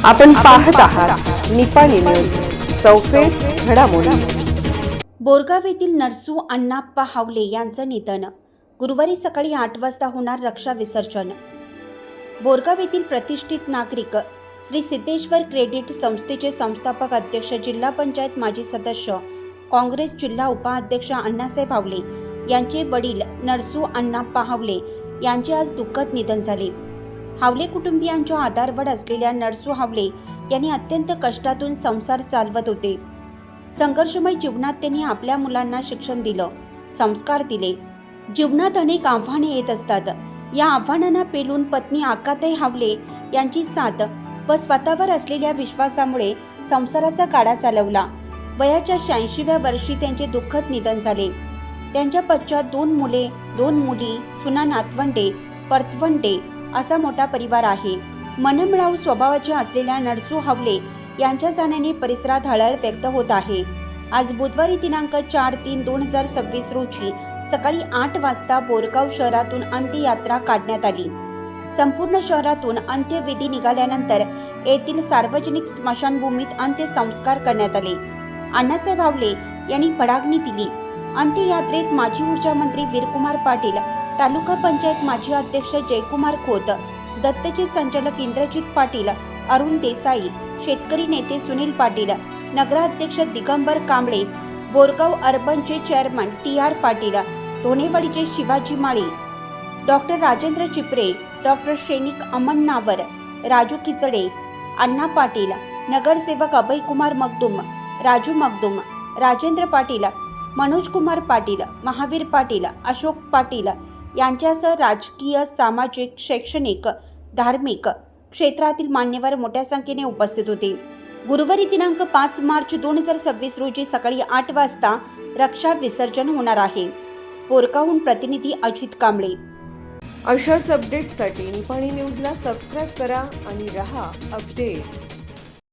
आपण पाहत आहात निपाणी न्यूज, चौफेर घडामोडी। बोरगाव येथील नरसू अण्णाप्पा हावले यांचं निधन। गुरुवारी सकाळी 8 वाजता होणार रक्षा विसर्जन। बोरगाव येथील प्रतिष्ठित नागरिक श्री सिद्धेश्वर क्रेडिट संस्थेचे संस्थापक अध्यक्ष, जिल्हा पंचायत माजी सदस्य, काँग्रेस जिल्हा उपाध्यक्ष अण्णासाहेब हावले यांचे वडील नरसू अण्णाप्पा हावले यांचे आज दुःखद निधन झाले। हावले कुटुंबियांच्या आधारवड असलेल्या नरसू हावले यांनी अत्यंत कष्टातून संसार चालवत होते। संघर्षमय जीवनात त्यांनी आपल्या मुलांना शिक्षण दिलं, संस्कार दिले। जीवनात अनेक आव्हाने येत असतात। या आव्हानांना पेलून पत्नी आकाताई हावले यांची साथ व स्वतःवर असलेल्या विश्वासामुळे संसाराचा गाडा चालवला। वयाच्या 86व्या वर्षी त्यांचे दुःखद निधन झाले। त्यांच्या पश्चात 2 मुले, 2 मुली, सुना, नातवंडे, परतवंडे असा मोठा परिवार आहे। मनमिळावू स्वभावाचे असलेल्या नरसू हावले यांच्या जाण्याने परिसरात हळहळ व्यक्त होत आहे। आज बुधवारी दिनांक 4/3/2026 रोजी सकाळी 8 वाजता बोरगाव शहरातून अंत्ययात्रा काढण्यात आली। संपूर्ण शहरातून अंत्यविधी निघाल्यानंतर येथील सार्वजनिक स्मशानभूमीत अंत्यसंस्कार करण्यात आले। अण्णासाहेब हावले यांनी पडागणी दिली। अंत्ययात्रेत माजी ऊर्जा मंत्री वीरकुमार पाटील, तालुका पंचायत माजी अध्यक्ष जयकुमार खोत, दत्तचे संचालक इंद्रजित पाटील, अरुण देसाई, शेतकरी नेते सुनील पाटील, नगराध्यक्ष दिगंबर कांबळे, बोरगाव अर्बनचे चेअरमन TR पाटील, धोनेवाडीचे शिवाजी माळी, डॉक्टर राजेंद्र चिपरे, डॉक्टर श्रेनिक अमन्नावर, राजू किचडे, अण्णा पाटील, नगरसेवक अभयकुमार मगदुम, राजू मगदुम, राजेंद्र पाटील, मनोज कुमार पाटील, महावीर पाटील, अशोक पाटील यांच्यासह राजकीय, सामाजिक, शैक्षणिक, धार्मिक क्षेत्रातील मान्यवर मोठ्या संख्येने उपस्थित होते। गुरुवारी दिनांक 5 मार्च 2026 रोजी सकाळी 8 वाजता रक्षा विसर्जन होणार आहे। बोरगावहून प्रतिनिधी अजित कांबळे। अशाच अपडेट्ससाठी निपाणी न्यूजला सबस्क्राईब करा आणि रहा अपडेट।